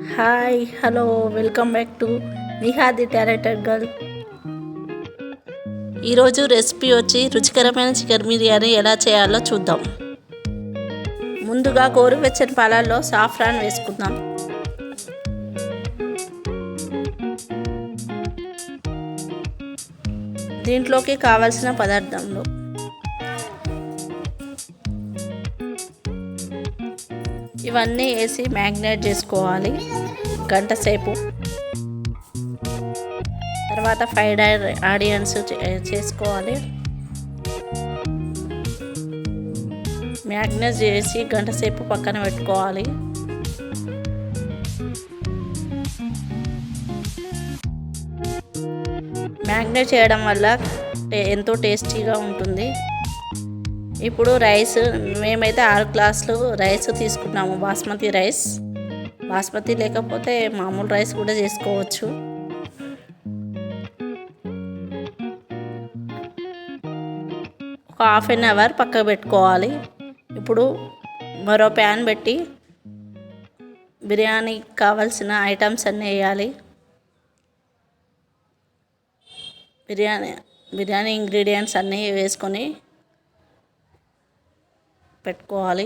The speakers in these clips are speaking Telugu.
Hi hello welcome back to Niha the talented girl. ఈరోజు రెసిపీ వచ్చి రుచికరమైన చికెన్ బిర్యానీ ఎలా చేయాలో చూద్దాం. ముందుగా గోరువెచ్చని పాలల్లో సాఫ్రాన్ వేసుకుందాం. దీంట్లోకి కావలసిన పదార్థంలో ఇవన్నీ వేసి మ్యాగ్నేట్ చేసుకోవాలి గంట సేపు. తర్వాత ఫ్రైడ్ ఆనియన్స్ చేసుకోవాలి. మ్యాగ్నేట్ చేసి గంట సేపు పక్కన పెట్టుకోవాలి. మ్యాగ్నేట్ చేయడం వల్ల ఎంతో టేస్టీగా ఉంటుంది. ఇప్పుడు రైస్ మేమైతే 6 గ్లాసులు రైస్ తీసుకున్నాము, బాస్మతి రైస్. బాస్మతి లేకపోతే మామూలు రైస్ కూడా చేసుకోవచ్చు. ఒక హాఫ్ అన్ అవర్ పక్కకు పెట్టుకోవాలి. ఇప్పుడు మరో ప్యాన్ పెట్టి బిర్యానీకి కావాల్సిన ఐటమ్స్ అన్నీ వేయాలి. బిర్యానీ ఇంగ్రీడియంట్స్ అన్నీ వేసుకొని పెట్టుకోవాలి.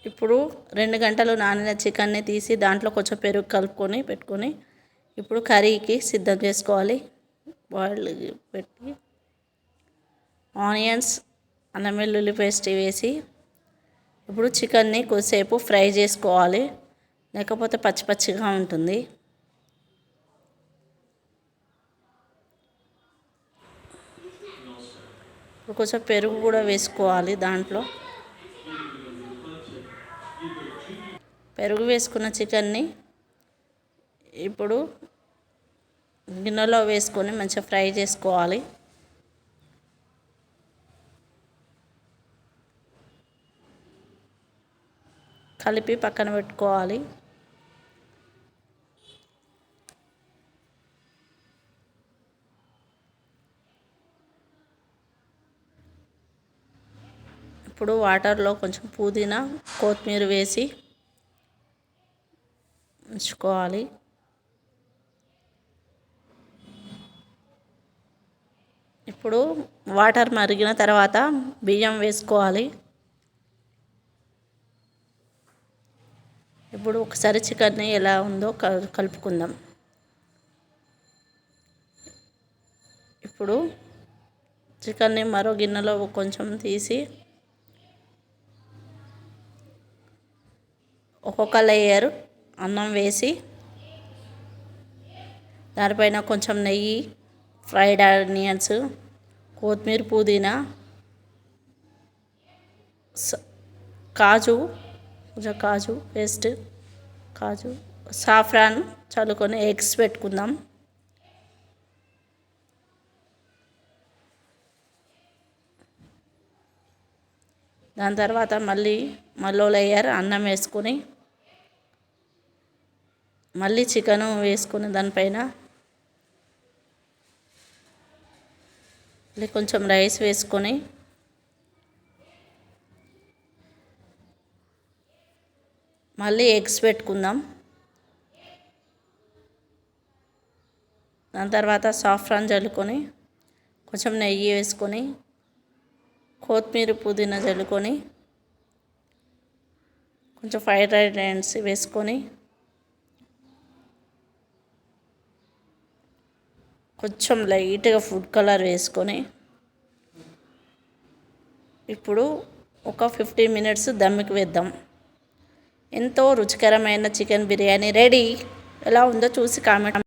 ఇప్పుడు 2 గంటలు నానిన చికెన్ని తీసి దాంట్లో కొంచెం పెరుగు కలుపుకొని పెట్టుకొని ఇప్పుడు కర్రీకి సిద్ధం చేసుకోవాలి. బాయిల్ పెట్టి ఆనియన్స్, అల్లం వెల్లుల్లి పేస్ట్ వేసి ఇప్పుడు చికెన్ని కొద్దిసేపు ఫ్రై చేసుకోవాలి, లేకపోతే పచ్చి పచ్చిగా ఉంటుంది. ఇప్పుడు కొంచెం పెరుగు కూడా వేసుకోవాలి. దాంట్లో పెరుగు వేసుకున్న చికెన్ని ఇప్పుడు గిన్నెలో వేసుకొని మంచిగా ఫ్రై చేసుకోవాలి. కలిపి పక్కన పెట్టుకోవాలి. ఇప్పుడు వాటర్లో కొంచెం పుదీనా, కొత్తిమీర వేసి ఉంచుకోవాలి. ఇప్పుడు వాటర్ మరిగిన తర్వాత బియ్యం వేసుకోవాలి. ఇప్పుడు ఒకసారి చికెన్ని ఎలా ఉందో కలుపుకుందాం. ఇప్పుడు చికెన్ని మరో గిన్నెలో కొంచెం తీసి ఒక్కొక్క లేయర్ అన్నం వేసి దానిపైన కొంచెం నెయ్యి, ఫ్రైడ్ ఆనియన్స్, కొత్తిమీర, పుదీనా, కాజు పేస్ట్, సాఫ్రాన్ చల్లుకొని ఎగ్స్ పెట్టుకుందాం. దాని తర్వాత మళ్ళీ లేయర్ అన్నం వేసుకొని మళ్ళీ చికెను వేసుకొని దానిపైన మళ్ళీ కొంచెం రైస్ వేసుకొని మళ్ళీ ఎగ్స్ పెట్టుకుందాం. దాని తర్వాత సాఫ్రాన్ చల్లుకొని కొంచెం నెయ్యి వేసుకొని కొత్తిమీర, పుదీనా చల్లుకొని కొంచెం ఫ్రైడ్ ఆనియన్స్ వేసుకొని కొంచెం లైట్గా ఫుడ్ కలర్ వేసుకొని ఇప్పుడు ఒక 15 మినిట్స్ దమ్ముకి వేద్దాం. ఎంతో రుచికరమైన చికెన్ బిర్యానీ రెడీ. ఎలా ఉందో చూసి కామెంట్